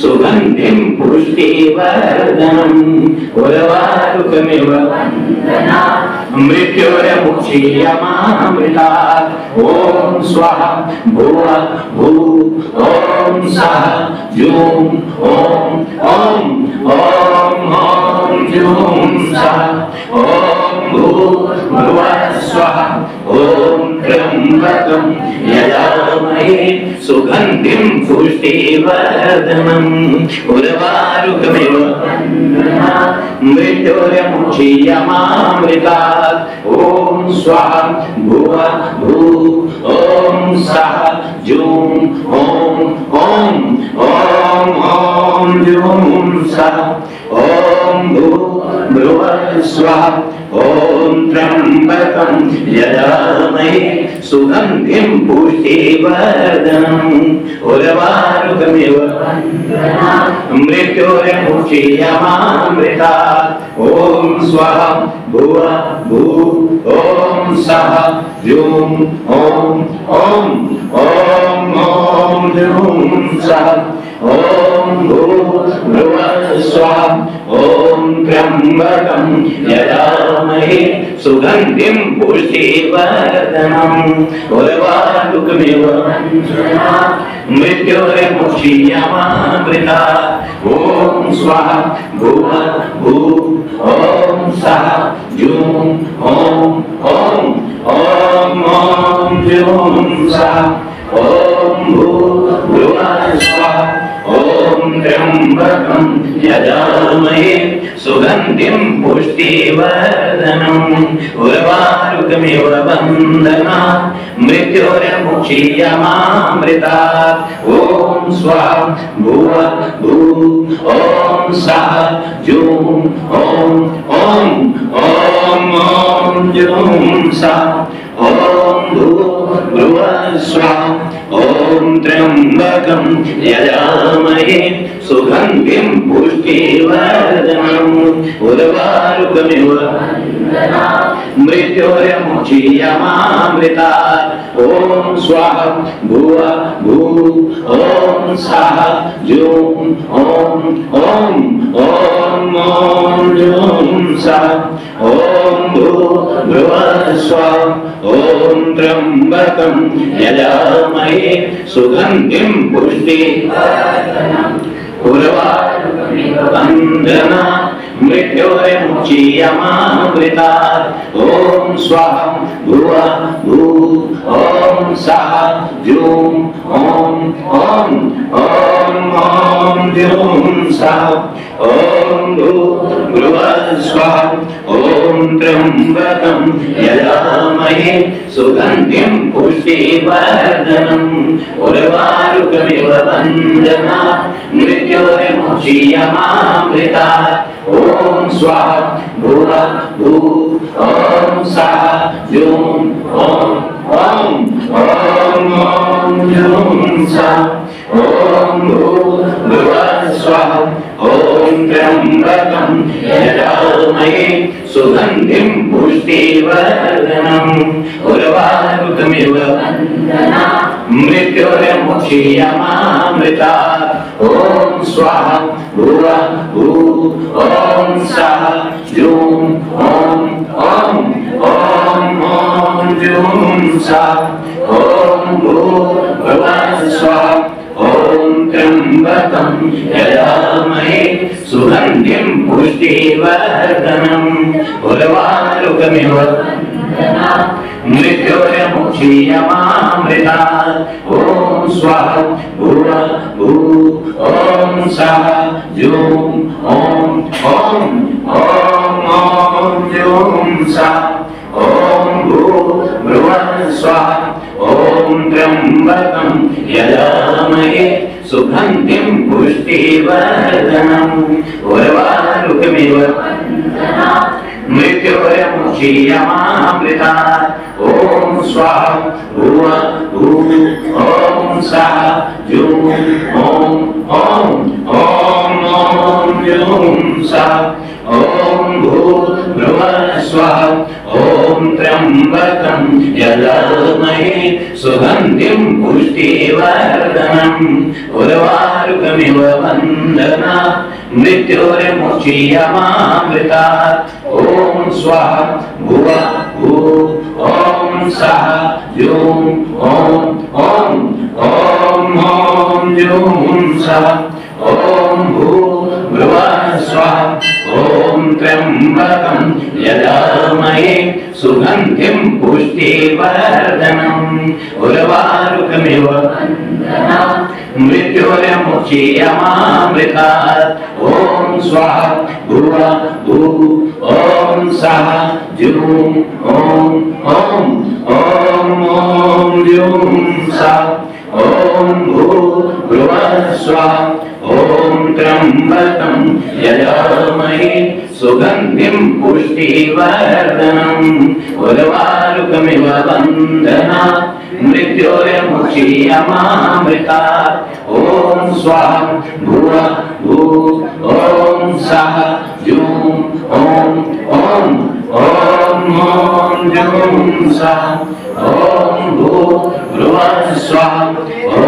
सुगंधिं पुष्टिवर्धनम् उर्वारुकमिव मृत्युर्मुक्षीयमामृतात् ॐ स्वाहा भुवः भूः ॐ सः जूं ॐ ॐ जूं सः ॐ भूर्भुवः स्वः ॐ त्र्यम्बकं यजामहे सुगंधिं पुष्टिवर्धनम् उर्वारुकमिव मृत्युर्मुक्षीयमामृतात् ॐ स्वाहा भुवः भूः ॐ सः जूं ॐ जूं सः ॐ भूर्भुवः स्वः ॐ त्र्यम्बकं यजामहे सुगंधिं पुष्टिवर्धनम् उर्वारुकमिव मृत्युर्मुक्षीयमामृतात् ॐ स्वाहा भुवः भूः ॐ सः जूं ॐ जूं सः ॐ भूर्भुवः स्वः ॐ त्र्यम्बकं यजामहे सुगंधिं पुष्टिवर्धनम् उर्वारुकमिव मृत्युर्मुक्षीयमामृतात् ॐ स्वाहा भुवः भूः ॐ सः जूं ॐ जूं सः ॐ भूर्भुवः स्वः ॐ त्र्यम्बकं यजामहे सुगंधिं पुष्टिवर्धनम् उर्वारुकमिव बन्धनात् मृत्युर्मुक्षीयमामृतात् ॐ स्वाहा भुवः भूः ॐ सः जूं ॐ जूं सः ॐ भूर्भुवः स्वः ॐ त्र्यम्बकं यजामहे सुगंधिं पुष्टिवर्धनम् उर्वारुकमिव मृत्युर्मुक्षीयमामृतात् ॐ स्वाहा भुवः भूः ॐ सः जूं जूं सः ॐ भूर्भुवः स्वः ॐ त्र्यम्बकं यजामहे सुगंधिं पुष्टिवर्धनम् उर्वारुकमिव बन्धनात् मृत्युर्मुक्षीयमामृतात् ॐ स्वाहा भुवः भूः ॐ सः जूं जूं सः ॐ भूर्भुवः स्वः ॐ त्र्यम्बकं यजामहे सुगंधिं पुष्टिवर्धनम् उर्वारुकमिव बन्धनात् मृत्युर्मुक्षीयमामृतात् ॐ स्वाहा भुवः भूः ॐ सः जूं जूं सः ॐ भूर्भुवः स्वः ॐ त्र्यम्बकं यजामहे सुगंधिं पुष्टिवर्धनम् उर्वारुकमिव मृत्युर्मुक्षीयमामृतात् ॐ स्वाहा भुवः भूः ॐ सः जूं जूं सः ॐ भूर्भुवः स्वः ॐ त्र्यम्बकं यजामहे सुगंधिं पुष्टिवर्धनम् उर्वारुकमिव मृत्युर्मुक्षीयमामृतात् ॐ स्वाहा भुवः भूः ॐ सः जूं जूं सः ॐ भूर्भुवः स्वः ॐ त्र्यम्बकं यजामहे सुगंधिं पुष्टिवर्धनम् उर्वारुकमिव मृत्युर्मुक्षीयमामृतात् ॐ स्वाहा भुवः भूः ॐ सः जूं जूं सः ॐ ॐ भूर्भुवः स्वः ॐ त्र्यम्बकं यजामहे सुगन्धिं पुष्टिवर्धनम् उर्वारुकमिव वन्दना मृत्युर्मुक्षीयमामृतात् ॐ स्वाहा भुवः भूः ॐ सः जुं ॐ ॐ जुं सः ॐ भूर्भुवः स्वः ॐ त्र्यम्बकं यजामहे सुगन्धिं पुष्टिवर्धनम् उर्वारुकमिव मृत्युर्मुक्षीयमामृतात् ॐ स्वाहा भुवः भूः ॐ सः जुं ॐ जुं सः ॐ भूर्भुवः स्वः ॐ त्र्यम्बकं यजामहे सुगन्धिं पुष्टिवर्धनम् उर्वारुकमिव वन्दना मृत्युर्मुक्षीयमामृतात् ॐ स्वाहा भुवः भूः ॐ सः जुं ॐ जुं सः ॐ भूर्भुवः स्वः ॐ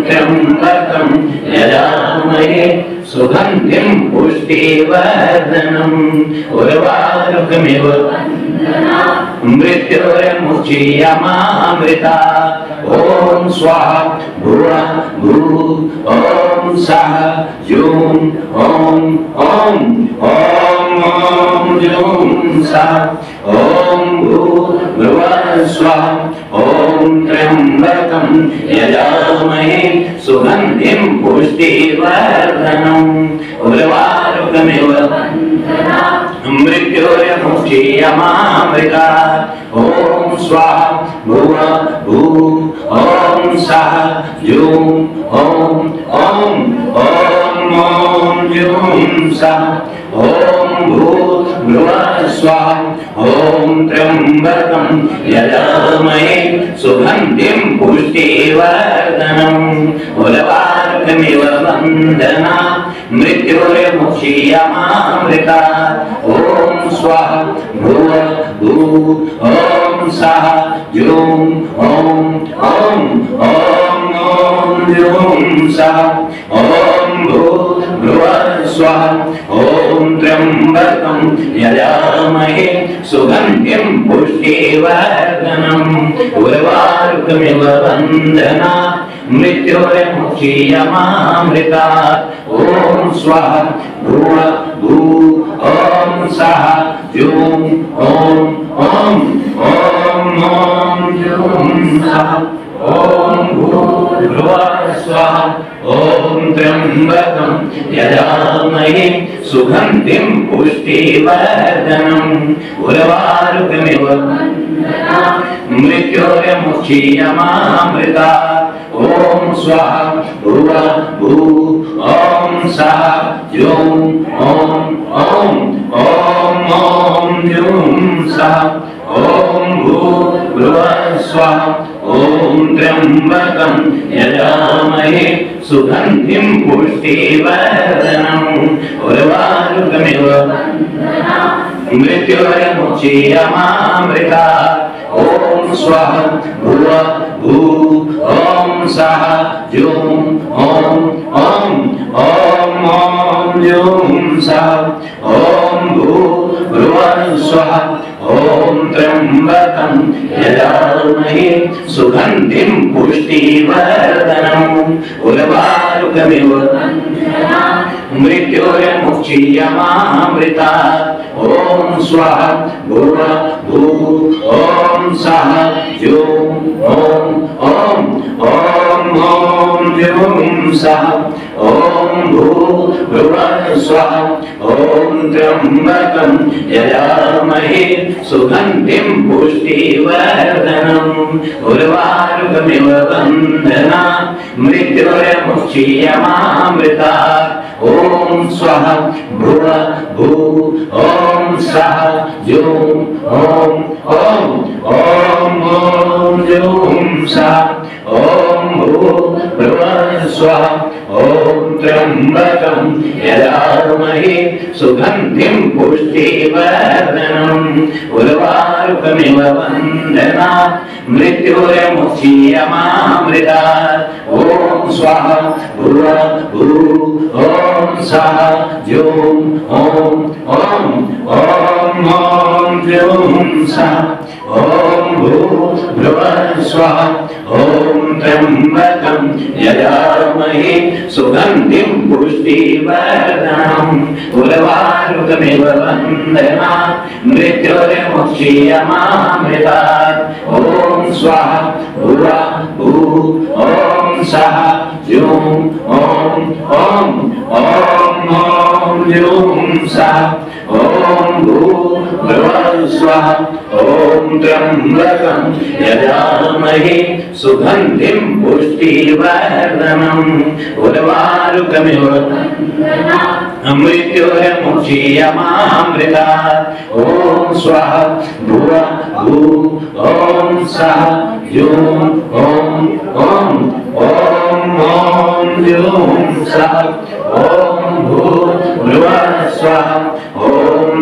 त्र्यम्बकं यजामहे सुगन्धिं पुष्टिवर्धनम् उर्वारुकमिव मृत्युर्मुक्षीयमामृतात् ॐ स्वाहा भुवः भूः ॐ सः जुं जुं सः ॐ भूर्भुवः स्वः ॐ त्र्यम्बकं यजामहे सुगन्धिं पुष्टिवर्धनम् उर्वारुकमिव मृत्युर्मुक्षीयमामृतात् ॐ स्वाहा भुवः भूः ॐ सः जुं जुं सः ॐ भूर्भुवः स्वः ॐ त्र्यम्बकं यजामहे सुगन्धिं पुष्टिवर्धनम् उर्वारुकमिव वन्दना मृत्युर्मुक्षीयमामृतात् ॐ स्वाहा भुवः भूः ॐ सः जुं जुं सः ॐ भूर्भुवः स्वः ॐ त्र्यम्बकं यजामहे सुगन्धिं पुष्टिवर्धनम् उर्वारुकमिव वन्दना मृत्युर्मुक्षीयमामृतात् ॐ स्वाहा भुवः भूः ॐ सः जुं जुं सः ॐ भूर्भुवः स्वः ॐ त्र्यम्बकं यजामहे सुगन्धिं पुष्टिवर्धनम् उर्वारुकमिव मृत्युर्मुक्षीयमामृतात् ॐ स्वाहा भुवः भूः ॐ सः जुं जुं सः ॐ भूर्भुवः स्वः ॐ त्र्यम्बकं यजामहे सुगन्धिं पुष्टिवर्धनम् उर्वारुकमिव मृत्युर्मुक्षीयमामृतात् ॐ स्वाहा भुवः भूः ॐ सः जुं जुं सः ॐ भूर्भुवः स्वः ॐ त्र्यम्बकं यजामहे सुगन्धिं पुष्टिवर्धनम् उर्वारुकमिव मृत्युर्मुक्षीयमामृतात् ॐ स्वाहा भुवः भूः ॐ सः जुं जुं सः ॐ भूर्भुवः स्वः ॐ त्र्यम्बकं यजामहे सुगन्धिं पुष्टिवर्धनम् उर्वारुकमिव वन्दना मृत्युर्मुक्षीयमामृतात् ॐ स्वाहा भुवः भूः ॐ सः जुं जुं सः ॐ भुवस्वः ॐ त्र्यम्बकं यजामहे सुगन्धिं पुष्टिवर्धनम् उर्वारुकमिव वन्दनात् मृत्युर्मुक्षीयमामृतात् ॐ स्वाहा भुवः भूः ॐ सः ज्यों ॐ ॐ ॐ ज्यों सः ॐ भूर्भुवः स्वः ॐ त्र्यम्बकं यजामहे सुगन्धिं पुष्टिवर्धनम् उर्वारुकमिव वन्दनात् मृत्युर्मुक्षीयमामृतात् ॐ स्वाहा भुवः भूः ॐ सः ज्यों ॐ ॐ ॐ ज्यों सः ॐ भूर्भुवः स्वः ॐ त्र्यम्बकं यजामहे सुगन्धिं पुष्टिवर्धनम् उर्वारुकमिव मृत्युर्मुक्षीयमामृतात् ॐ स्वाहा भुवः भूः ॐ सः ज्यों ॐ ॐ ॐ ज्यों सः ॐ भूर्भुवः स्वः ॐ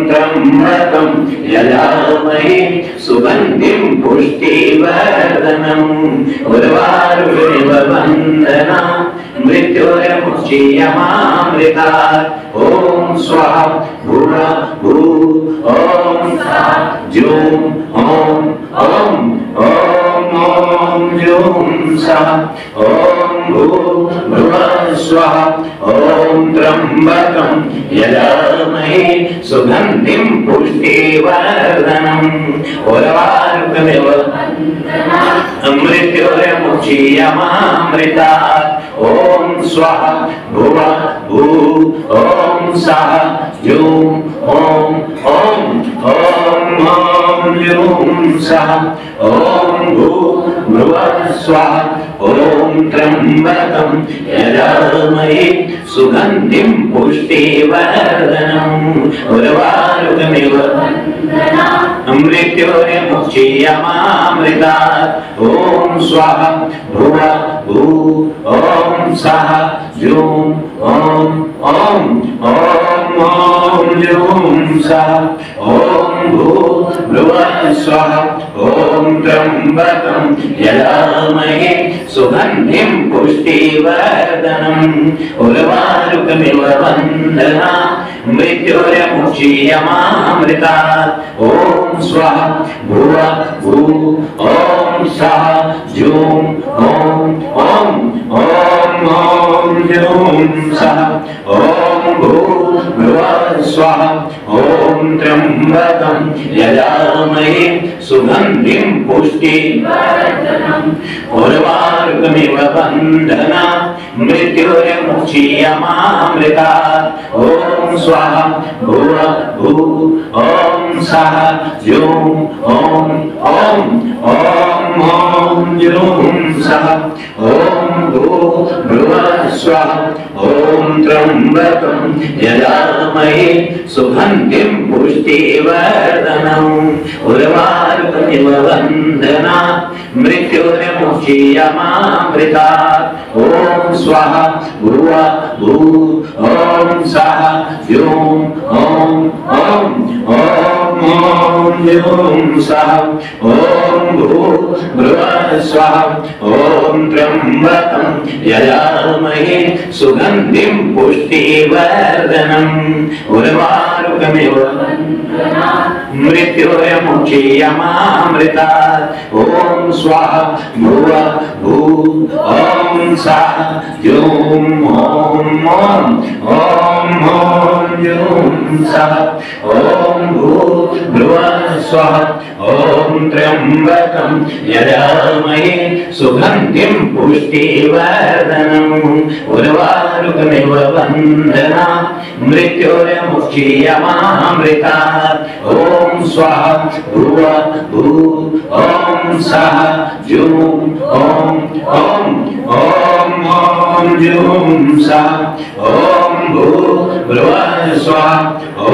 त्र्यम्बकं यजामहे सुगन्धिं पुष्टिवर्धनम् उर्वारुकमिव वन्दनात् मृत्युर्मुक्षीयमामृतात् ॐ स्वाहा भुवः भूः ॐ सः ज्यों ॐ ॐ ॐ ज्यों सः ॐ भूर्भुवः स्वः ॐ त्र्यम्बकं यजामहे सुगन्धिं पुष्टिवर्धनम् उर्वारुकमिव मृत्युर्मुक्षीयमामृतात् ॐ स्वाहा भुवः भूः ॐ सः ज्यों ॐ ॐ ॐ ज्यों सः ॐ भूर्भुवः स्वः ॐ त्र्यम्बकं यजामहे सुगन्धिं पुष्टिवर्धनम् उर्वारुकमिव मृत्युर्मुक्षीयमामृतात् ॐ स्वाहा भुवः भूः ॐ सः ज्यों ॐ ॐ ॐ ज्यों सः ॐ भूर्भुवः स्वः ॐ त्र्यम्बकं यजामहे सुगन्धिं पुष्टिवर्धनम् उर्वारुकमिव वन्दनात् मृत्युर्मुक्षीयमामृतात् ॐ स्वाहा भुवः भूः ॐ सः ज्यों ॐ ॐ ॐ ज्यों सः ॐ भूर्भुवः स्वः ॐ त्र्यम्बकं यजामहे सुगन्धिं पुष्टिवर्धनम् उर्वारुकमिव वन्दनात् मृत्युर्मुक्षीयमामृतात् ॐ स्वाहा भुवः भूः ॐ सः ज्यों ॐ ॐ ॐ ज्यों सः ॐ भूर्भुवः स्वः ॐ त्र्यम्बकं यजामहे सुगन्धिं पुष्टिवर्धनम् उर्वारुकमिव वन्दनात् मृत्युर्मुक्षीयमामृतात् ॐ स्वाहा भुवः भूः ॐ सः ज्यों ॐ ॐ ॐ ज्यों सः ॐ भूर्भुवः स्वः ॐ त्र्यम्बकं यजामहे सुगन्धिं पुष्टिवर्धनम् उर्वारुकमिव मृत्युर्मुक्षीयमामृतात् ॐ स्वाहा भुवः भूः ॐ सः ज्यों ॐ ॐ ज्यों सः ॐ भूर्भुवः स्वः ॐ त्र्यम्बकं यजामहे सुगन्धिं पुष्टिवर्धनम् उर्वारुकमिव वन्दनात् मृत्युर्मुक्षीयमामृतात् ॐ स्वाहा भुवः भूः ॐ सः ज्यों ॐ ॐ ज्यों सः ॐ भूर्भुवः स्वः ॐ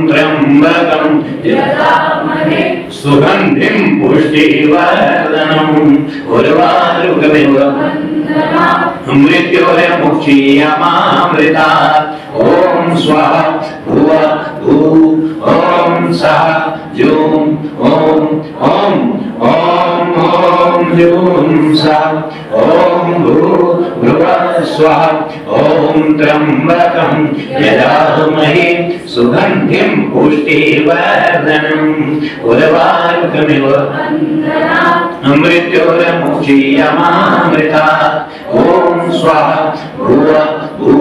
त्र्यम्बकं यजामहे सुगन्धिं पुष्टिवर्धनम् उर्वारुकमिव मृत्योर्मुक्षीयमामृतात् ओम स्वाहा भुव भू ओम सः जूम ओम ओम ओम ओम जूम सः ओम भू भुवः स्वाहा ओम त्र्यंबकं यजामहे सुगंधिं पुष्टिवर्धनम् उर्वारुकमिव मृत्योर्मुक्षीयमामृतात् ओम स्वाहा भुव भू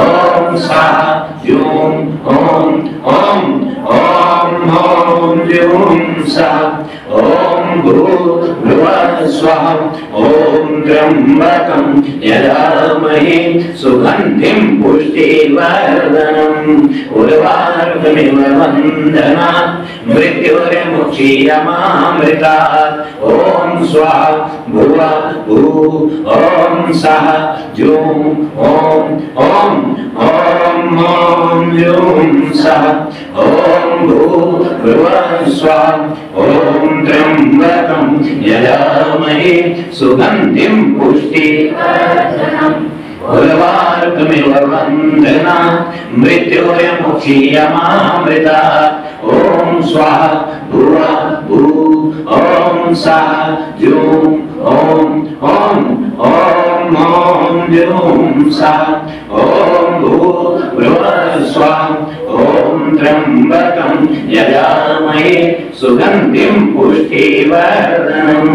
ओम सः जूम ओम ओम ओम ओम जूम सः ओम भू भुवः स्वाहा ओम त्र्यंबकं यजामहे सुगंधिं पुष्टिवर्धनम् उर्वारुकमिव वन्दनात् मृत्योर्मुक्षीयमामृतात् ओम स्वाहा भुव भू ओम सः जूम ओम ओम ओम ओम जूम सः ओम भू भुवः स्वाहा ओम त्र्यंबकं यजामहे सुगंधिं पुष्टिवर्धनम् उर्वारुकमिव वन्दनात् मृत्योर्मुक्षीयमामृतात् ओम स्वाहा भुव भू ओम सः जूम ओम ओम ओम ओम जूम सः ओम भू भुवः स्वाहा ओम त्र्यंबकं यजामहे सुगंधिं पुष्टिवर्धनम्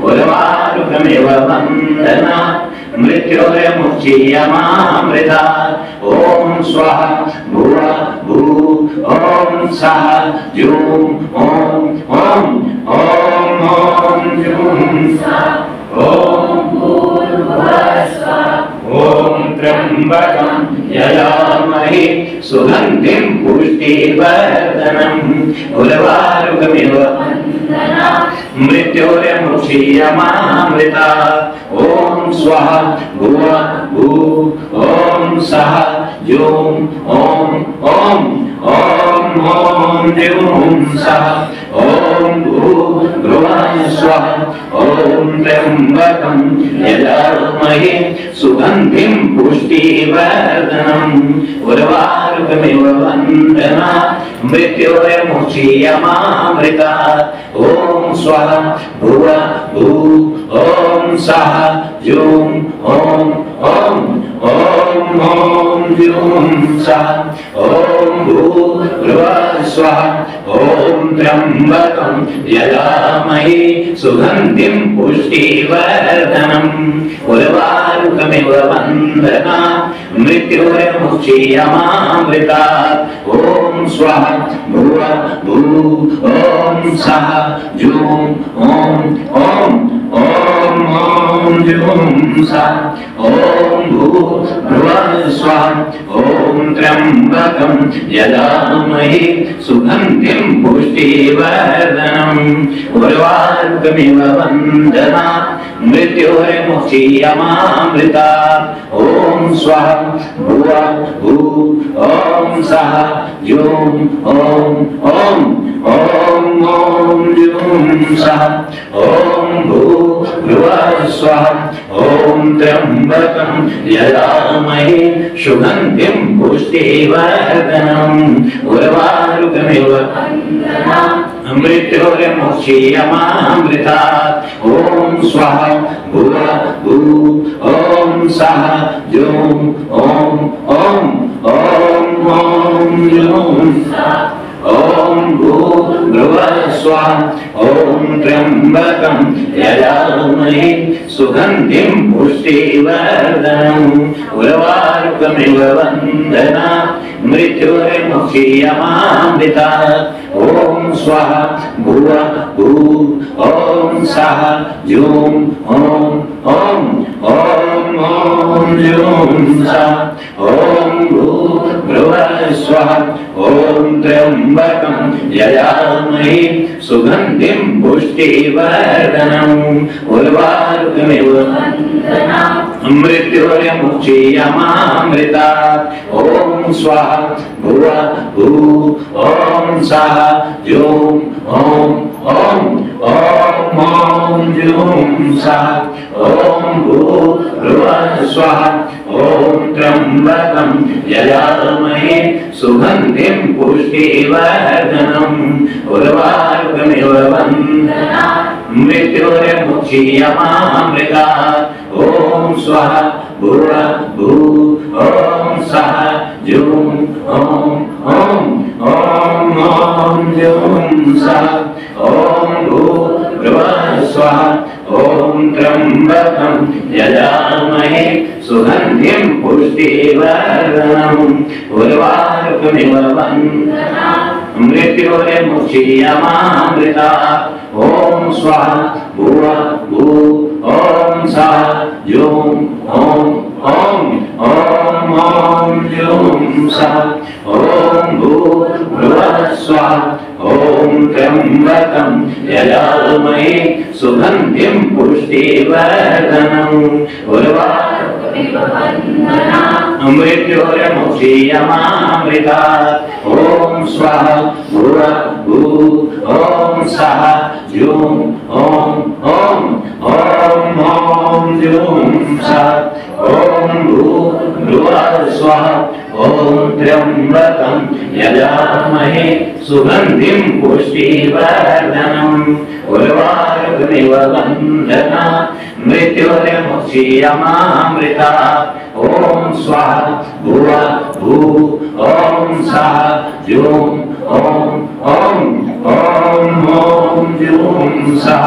उर्वारुकमिव वन्दनात् मृत्योर्मुक्षीयमामृतात् ओम स्वाहा भुव भू ओम सः जूम ओम ओम ओम ओम जूम सः ओम भूर्भुवः स्वः ओम त्र्यंबकं यजामहे सुगंधिं पुष्टिवर्धनम् उर्वारुकमिव मृत्योर्मुक्षीयमामृतात् ओम स्वाहा भुव भू ओम सः जूम ओम ओम ओम ओम जूम सः ओम भू भुवः स्वः ओम त्र्यंबकं यजामहे सुगंधिं पुष्टिवर्धनम् उर्वारुकमिव वन्दनात् मृत्योर्मुक्षीयमामृतात् ओम स्वाहा भुव भू ओम सः जूम ओम ओम ओम ओम जूम सः ओम भू भुवः स्वः ओम त्र्यंबकं यजामहे सुगंधिं पुष्टिवर्धनम् उर्वारुकमिव वन्दनात् मृत्योर्मुक्षीयमामृतात् ओम स्वाहा भुव भू ओम सः जूम ओम ओम ओम ओम जूम सः ओम भू भुवः स्वः ओम त्र्यंबकं यजामहे सुगंधिं पुष्टिवर्धनम् उर्वारुकमिव वन्दनात् मृत्योर्मुक्षीयमामृतात् ओम स्वाहा भुव भू ओम सः जूम ओम ओम ओम ओम जूम सः ओम भू भुवः स्वः ओम त्र्यंबकं यजामहे सुगंधिं पुष्टिवर्धनम् उर्वारुकमिव मृत्योर्मुक्षीयमामृतात् ओम स्वाहा भुव भू ओम सः जूम ओम ओम ओम ओम जूम ओम भू भुवः स्वः ओम त्र्यंबकं यजामहे सुगंधिं पुष्टिवर्धनम् उर्वारुकमिव वन्दनात् मृत्योर्मुक्षीयमामृतात् ओम स्वाहा भुव भू ओम सः जूम ओम ओम ओम ओम जूम सः ओम भू भुवः स्वः ओम त्र्यंबकं यजामहे सुगंधिं पुष्टिवर्धनम् उर्वारुकमिव मृत्योर्मुक्षीयमामृतात् ओम स्वाहा भुव भू ओम सः जूम ओम ओम ओम ओम जूम सः ओम भूर्भुवः स्वः ओम त्र्यंबकं यजामहे सुगंधिं पुष्टिवर्धनम् उर्वारुकमिव बन्धनात् मृत्युर्मुक्षीयमामृतात् ओम स्वः भुवः भुः ओम सः जुं ओम ओम ओम ओम जुं सः ओम भूर्भुवः स्वः ओम त्र्यंबकं यजामहे सुगंधिं पुष्टिवर्धनम् उर्वारुकमिव बन्धनात् मृत्युर्मुक्षीयमामृतात् ओम स्वः भुवः भुः ओम सः जुं ओम ओम ओम ओम जुं सः ओम भूर्भुवः स्वः ओम त्र्यंबकं यजामहे सुगंधिं पुष्टिवर्धनम् उर्वारुकमिव बन्धनात् मृत्युर्मुक्षीयमामृतात् ओम स्वः भुवः भुः ओम सः जुं ओम ओम ओम ओम जुं सः ओम भूर्भुवः स्वः ओम त्र्यंबकं यजामहे सुगंधिं पुष्टिवर्धनम् उर्वारुकमिव बन्धनात् मृत्युर्मुक्षीयमामृतात् ओम स्वः भुवः भुः ओम सः जुं ओम ओम ओम ओम जुं सः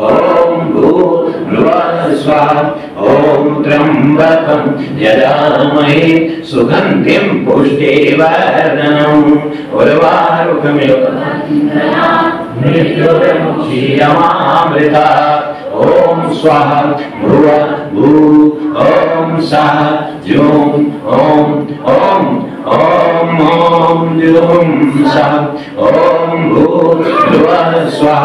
ओम भूर्भुवः स्वः ओम त्र्यंबकं यजामहे सुगंधिं पुष्टिवर्धनम् उर्वारुकमिव बन्धनात् मृत्युर्मुक्षीयमामृतात् ओम स्वः भुवः भुः ओम सः जुं ओम ओम ओम ओम जुं सः ओम भूर्भुवः स्वः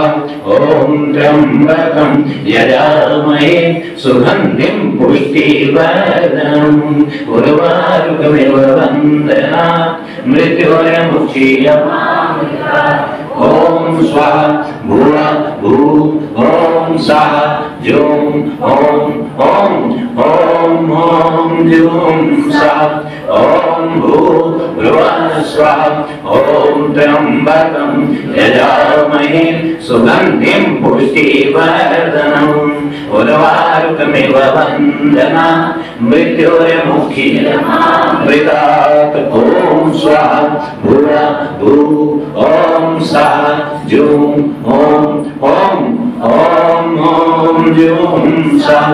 ओम त्र्यंबकं यजामहे सुगंधिं पुष्टिवर्धनम् उर्वारुकमिव बन्धनात् मृत्युर्मुक्षीयमामृतात् ओम स्वः भुवः भुः ओम सः जुं ओम ओम ओम ओम जुं सः ओम भूर्भुवः स्वः ओम त्र्यंबकं यजामहे सुगंधिं पुष्टिवर्धनम् उर्वारुकमिव बन्धनात् मृत्युर्मुक्षीयमामृतात् ओम स्वः भुवः भुः ओम सः जुं ओम ओम ओम ओम जुं सः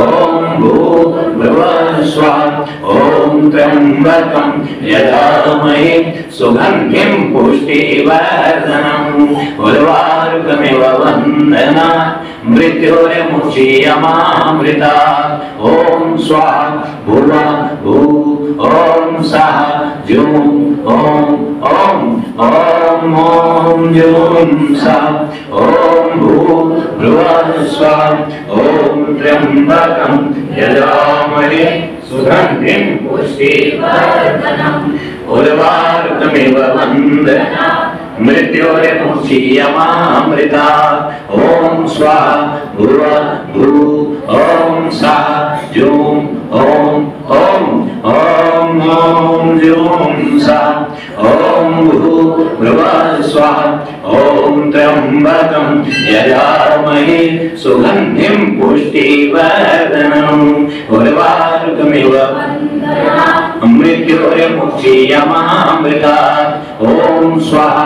ओम भूर्भुवः स्वः ओम त्र्यंबकं यजामहे सुगंधिं पुष्टिवर्धनम् उर्वारुकमिव बन्धनात् मृत्युर्मुक्षीयमामृतात् ओम स्वः भुवः भुः ओम सः जुं ओम ओम ओम ओम जुं सः ओम भूर्भुवः स्वः ओम त्र्यंबकं यजामहे सुगंधिं पुष्टिवर्धनम् उर्वारुकमिव बन्धनात् मृत्युर्मुक्षीयमामृतात् ओम स्वः भुवः भुः ओम सः जुं ओम ओम ओम ओम जुं सः ओम भूर्भुवः स्वः ओम त्र्यंबकं यजामहे सुगंधिं पुष्टिवर्धनम् उर्वारुकमिव बन्धनात् मृत्युर्मुक्षीयमामृतात् ओम स्वः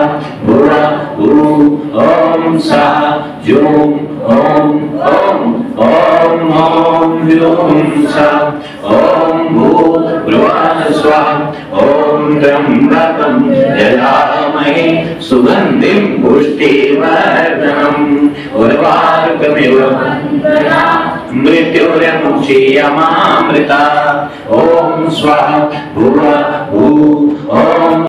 भुवः भुः ओम सः जुं ओम ओम ओम ओम जुं सः ओम भूर्भुवः स्वः ओम त्र्यंबकं यजामहे सुगंधिं पुष्टिवर्धनम् उर्वारुकमिव बन्धनात् मृत्युर्मुक्षीयमामृतात् ओम स्वः भुवः भुः ओम